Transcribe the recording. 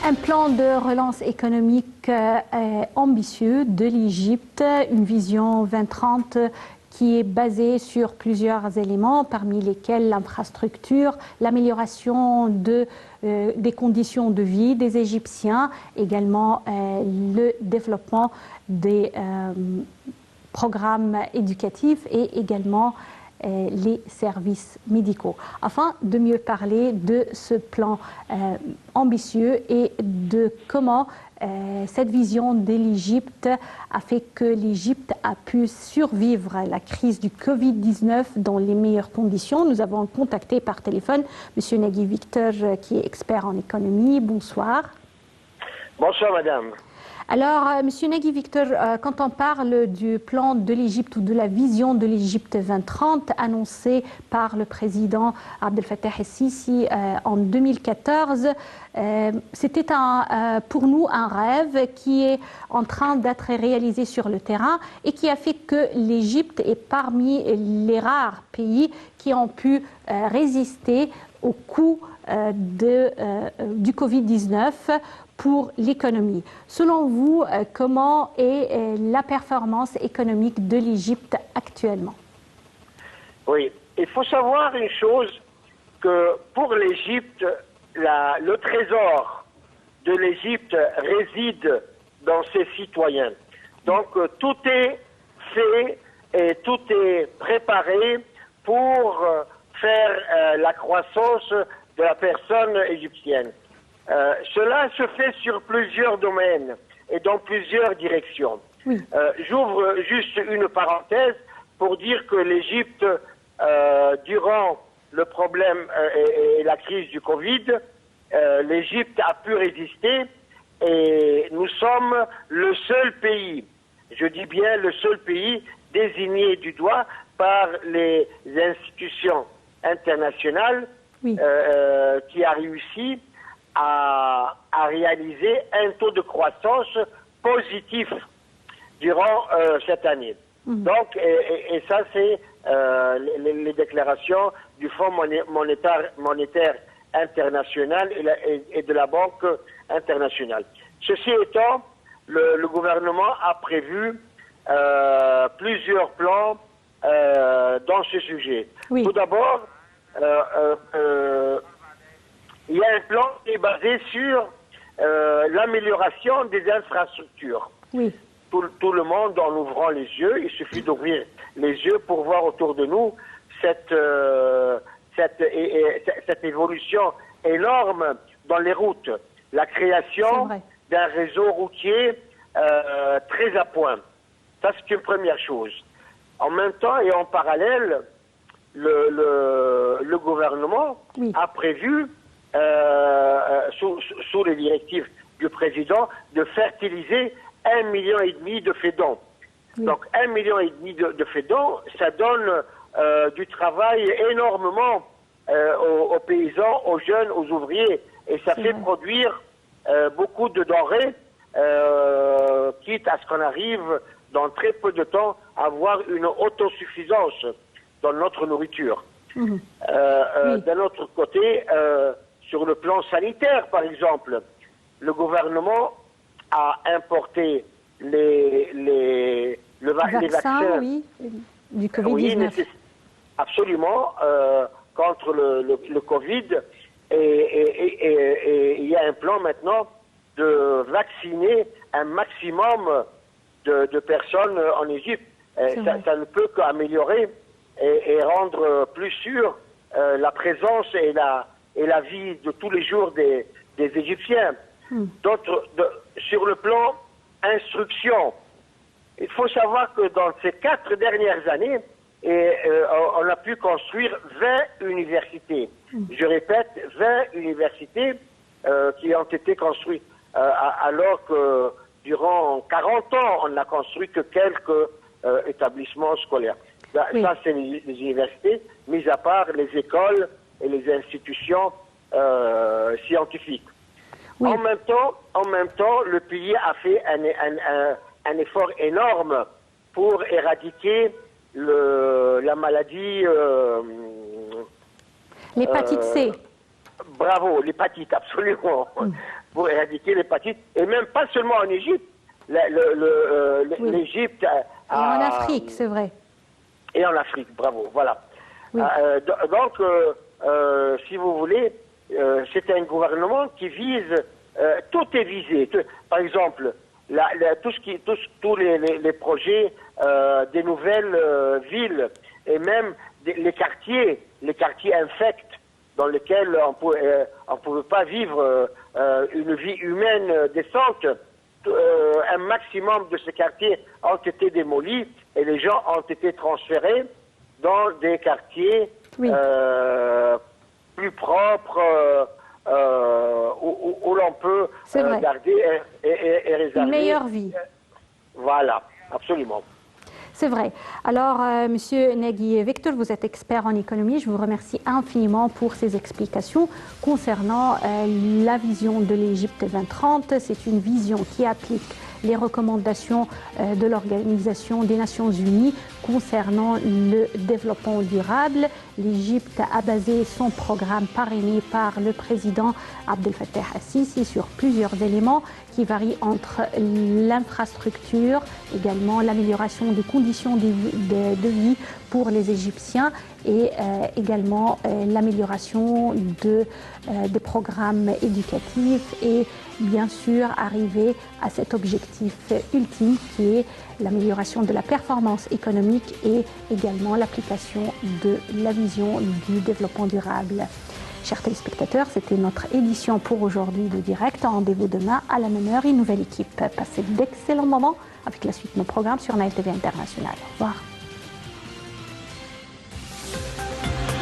Un plan de relance économique ambitieux de l'Égypte, une vision 2030 qui est basée sur plusieurs éléments, parmi lesquels l'infrastructure, l'amélioration des conditions de vie des Égyptiens, également le développement des programmes éducatifs et également les services médicaux, afin de mieux parler de ce plan ambitieux et de comment cette vision de l'Égypte a fait que l'Égypte a pu survivre à la crise du Covid-19 dans les meilleures conditions. Nous avons contacté par téléphone M. Nagui Victor, qui est expert en économie. Bonsoir. Bonsoir, madame. Alors, M. Nagui Victor, quand on parle du plan de l'Égypte ou de la vision de l'Égypte 2030 annoncée par le président Abdel Fattah el-Sisi en 2014, c'était pour nous un rêve qui est en train d'être réalisé sur le terrain et qui a fait que l'Égypte est parmi les rares pays qui ont pu résister au coup du Covid-19 pour l'économie. Selon vous, comment est la performance économique de l'Égypte actuellement? Oui, il faut savoir une chose, que pour l'Égypte, le trésor de l'Égypte réside dans ses citoyens. Donc tout est fait et tout est préparé pour faire la croissance de la personne égyptienne. Cela se fait sur plusieurs domaines et dans plusieurs directions. Oui. J'ouvre juste une parenthèse pour dire que l'Égypte, durant le problème et la crise du Covid, l'Égypte a pu résister et nous sommes le seul pays, je dis bien le seul pays désigné du doigt par les institutions internationales, oui. Qui a réussi à réaliser un taux de croissance positif durant cette année. Mmh. Donc, et ça, c'est les déclarations du Fonds monétaire international et de la Banque internationale. Ceci étant, le gouvernement a prévu plusieurs plans dans ce sujet. Oui. Tout d'abord, il y a un plan qui est basé sur l'amélioration des infrastructures. Oui. Tout le monde, en ouvrant les yeux, il suffit d'ouvrir les yeux pour voir autour de nous cette évolution énorme dans les routes. La création d'un réseau routier très à point. Ça, c'est une première chose. En même temps et en parallèle, le gouvernement a prévu sous les directives du président, de fertiliser 1,5 million de fédons. Oui. Donc 1,5 million de fédons, ça donne du travail énormément aux paysans, aux jeunes, aux ouvriers, et ça fait produire beaucoup de denrées, quitte à ce qu'on arrive dans très peu de temps à avoir une autosuffisance dans notre nourriture. Mmh. Oui. D'un autre côté, sur le plan sanitaire, par exemple, le gouvernement a importé les vaccins oui, du Covid-19. Oui, absolument, contre le Covid. Et il y a un plan maintenant de vacciner un maximum de personnes en Égypte. Ça ne peut qu'améliorer et rendre plus sûr la présence et la vie de tous les jours des Égyptiens. Sur le plan instruction, il faut savoir que dans ces 4 dernières années, on a pu construire 20 universités. Je répète, 20 universités qui ont été construites, alors que durant 40 ans, on n'a construit que quelques établissements scolaires. Oui. Ça, c'est les universités, mis à part les écoles et les institutions scientifiques. Oui. En même temps, le pays a fait un effort énorme pour éradiquer la maladie... l'hépatite C. Bravo, l'hépatite, absolument. pour éradiquer l'hépatite, et même pas seulement en Égypte. Oui. L'Égypte Et en Afrique, c'est vrai. et en Afrique, bravo, voilà. Oui. Donc, si vous voulez, c'est un gouvernement qui vise, tout est visé. Par exemple, tous les projets des nouvelles villes et même les quartiers infects dans lesquels on ne pouvait pas vivre une vie humaine décente. Un maximum de ces quartiers ont été démolis et les gens ont été transférés dans des quartiers Oui. plus propres où l'on peut C'est vrai. garder et réserver. Une meilleure vie. Voilà, absolument. C'est vrai. Alors, Monsieur Nagui Victor, vous êtes expert en économie. Je vous remercie infiniment pour ces explications concernant la vision de l'Égypte 2030. C'est une vision qui applique les recommandations de l'Organisation des Nations Unies concernant le développement durable. L'Égypte a basé son programme parrainé par le président Abdel Fattah al-Sisi sur plusieurs éléments qui varient entre l'infrastructure, également l'amélioration des conditions de vie pour les Égyptiens et également l'amélioration des programmes éducatifs et bien sûr arriver à cet objectif ultime qui est l'amélioration de la performance économique et également l'application de la vision du développement durable. Chers téléspectateurs, c'était notre édition pour aujourd'hui de Direct. Rendez-vous demain à la même heure, une nouvelle équipe. Passez d'excellents moments avec la suite de nos programmes sur Nile TV International. Au revoir.